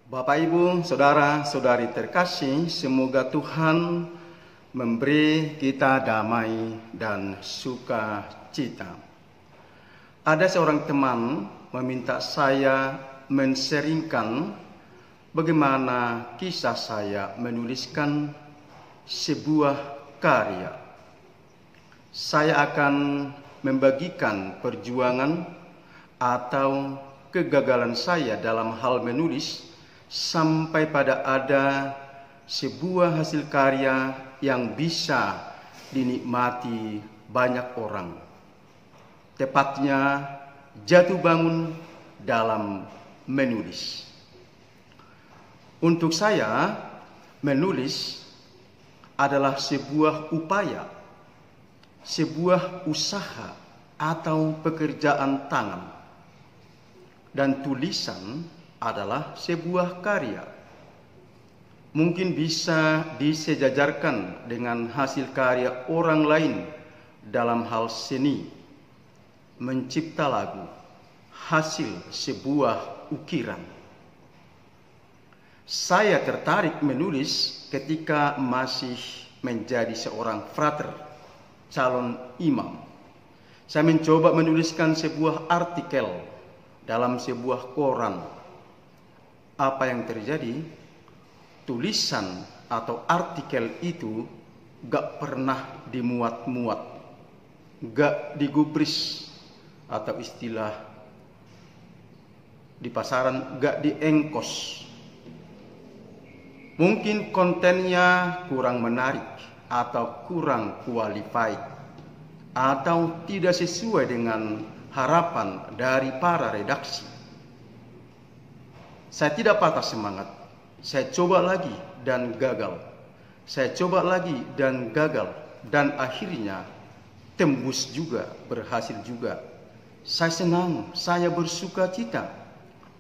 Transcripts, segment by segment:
Bapak, Ibu, Saudara-saudari terkasih, semoga Tuhan memberi kita damai dan sukacita. Ada seorang teman meminta saya men-sharingkan bagaimana kisah saya menuliskan sebuah karya. Saya akan membagikan perjuangan atau kegagalan saya dalam hal menulis sampai pada ada sebuah hasil karya yang bisa dinikmati banyak orang. Tepatnya jatuh bangun dalam menulis. Untuk saya, menulis adalah sebuah upaya, sebuah usaha atau pekerjaan tangan. Dan tulisan adalah sebuah karya. Mungkin bisa disejajarkan dengan hasil karya orang lain dalam hal seni, mencipta lagu, hasil sebuah ukiran. Saya tertarik menulis ketika masih menjadi seorang frater, calon imam. Saya mencoba menuliskan sebuah artikel dalam sebuah koran. Apa yang terjadi? Tulisan atau artikel itu gak pernah dimuat-muat, gak digubris, atau istilah di pasaran gak diengkos. Mungkin kontennya kurang menarik atau kurang qualified atau tidak sesuai dengan harapan dari para redaksi. Saya tidak patah semangat. Saya coba lagi dan gagal. Saya coba lagi dan gagal. Dan akhirnya tembus juga, berhasil juga. Saya senang, saya bersuka cita.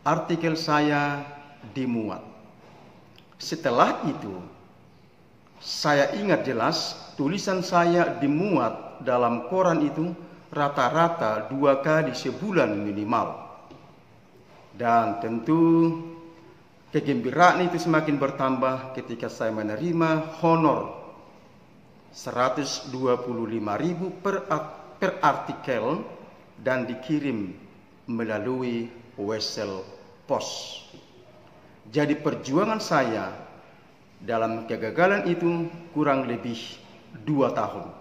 Artikel saya dimuat. Setelah itu, saya ingat jelas tulisan saya dimuat dalam koran itu rata-rata 2 kali sebulan minimal. Dan tentu kegembiraan itu semakin bertambah ketika saya menerima honor 125.000 per artikel dan dikirim melalui Wesel Pos. Jadi perjuangan saya dalam kegagalan itu kurang lebih 2 tahun.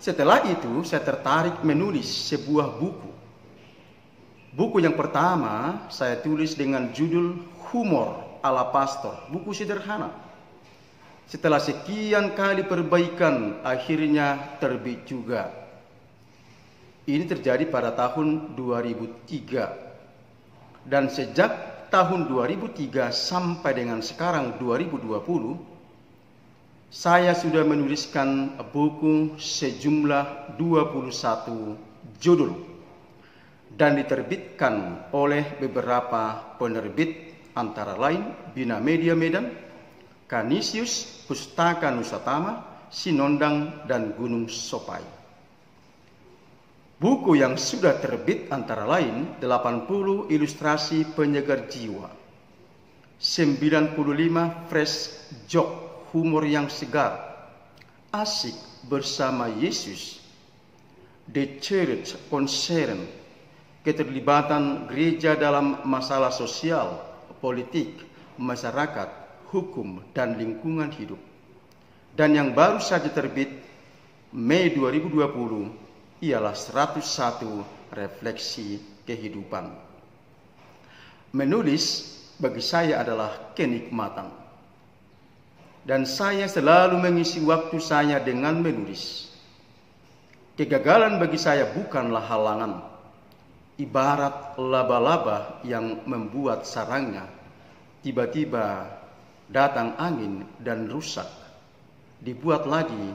Setelah itu saya tertarik menulis sebuah buku. Buku yang pertama saya tulis dengan judul Humor ala Pastor, buku sederhana. Setelah sekian kali perbaikan, akhirnya terbit juga. Ini terjadi pada tahun 2003. Dan sejak tahun 2003 sampai dengan sekarang 2020, saya sudah menuliskan buku sejumlah 21 judul. Dan diterbitkan oleh beberapa penerbit antara lain Bina Media Medan, Canisius, Pustaka Nusatama, Sinondang, dan Gunung Sopai. Buku yang sudah terbit antara lain 80 ilustrasi penyegar jiwa, 95 fresh joke humor yang segar, asik bersama Yesus, The Church Concern, keterlibatan gereja dalam masalah sosial, politik, masyarakat, hukum, dan lingkungan hidup. Dan yang baru saja terbit Mei 2020 ialah 101 refleksi kehidupan. Menulis bagi saya adalah kenikmatan. Dan saya selalu mengisi waktu saya dengan menulis. Kegagalan bagi saya bukanlah halangan. Ibarat laba-laba yang membuat sarangnya, tiba-tiba datang angin dan rusak. Dibuat lagi,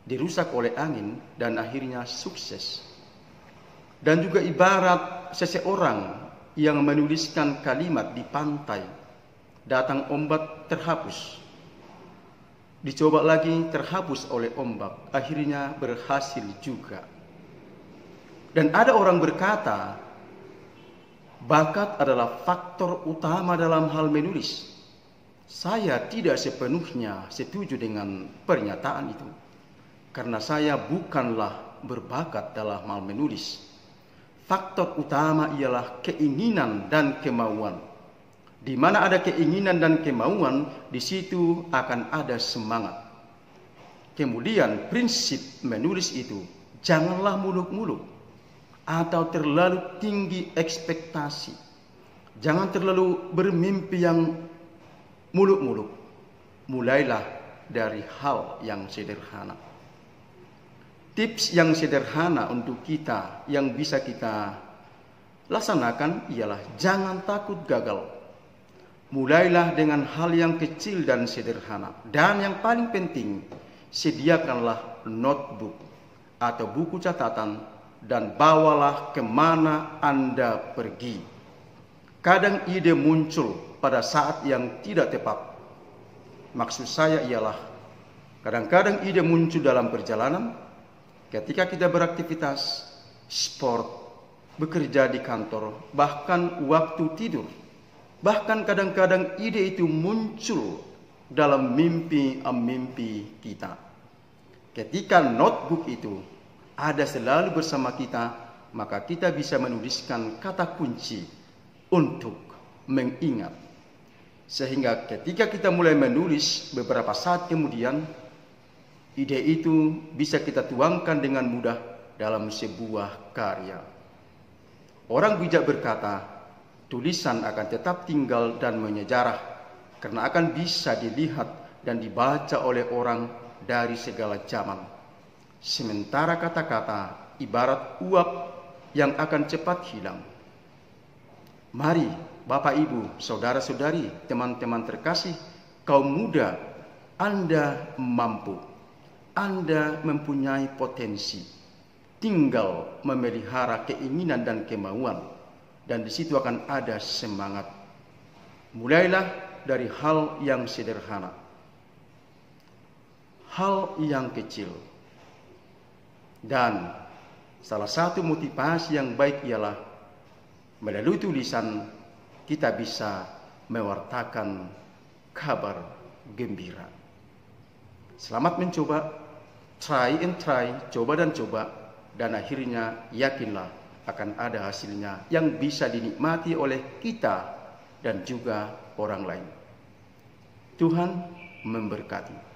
dirusak oleh angin dan akhirnya sukses. Dan juga ibarat seseorang yang menuliskan kalimat di pantai, datang ombak terhapus. Dicoba lagi terhapus oleh ombak, akhirnya berhasil juga. Dan ada orang berkata, Bakat adalah faktor utama dalam hal menulis. Saya tidak sepenuhnya setuju dengan pernyataan itu, karena saya bukanlah berbakat dalam hal menulis. Faktor utama ialah keinginan dan kemauan. Di mana ada keinginan dan kemauan, di situ akan ada semangat. Kemudian prinsip menulis itu, janganlah muluk-muluk atau terlalu tinggi ekspektasi. Jangan terlalu bermimpi yang muluk-muluk. Mulailah dari hal yang sederhana. Tips yang sederhana untuk kita yang bisa kita laksanakan ialah jangan takut gagal. Mulailah dengan hal yang kecil dan sederhana. Dan yang paling penting, sediakanlah notebook atau buku catatan dan bawalah kemana Anda pergi. Kadang ide muncul pada saat yang tidak tepat. Maksud saya ialah kadang-kadang ide muncul dalam perjalanan, ketika kita beraktivitas, sport, bekerja di kantor, bahkan waktu tidur. Bahkan kadang-kadang ide itu muncul dalam mimpi kita. Ketika notebook itu ada selalu bersama kita, maka kita bisa menuliskan kata kunci untuk mengingat. Sehingga ketika kita mulai menulis, beberapa saat kemudian, ide itu bisa kita tuangkan dengan mudah dalam sebuah karya. Orang bijak berkata, tulisan akan tetap tinggal dan menyejarah, karena akan bisa dilihat dan dibaca oleh orang dari segala zaman. Sementara kata-kata ibarat uap yang akan cepat hilang. Mari Bapak Ibu, saudara-saudari, teman-teman terkasih, kaum muda, Anda mampu. Anda mempunyai potensi. Tinggal memelihara keinginan dan kemauan, dan di situ akan ada semangat. Mulailah dari hal yang sederhana. Hal yang kecil. Dan salah satu motivasi yang baik ialah melalui tulisan kita bisa mewartakan kabar gembira. Selamat mencoba, try and try, coba dan coba, dan akhirnya yakinlah akan ada hasilnya yang bisa dinikmati oleh kita dan juga orang lain. Tuhan memberkati.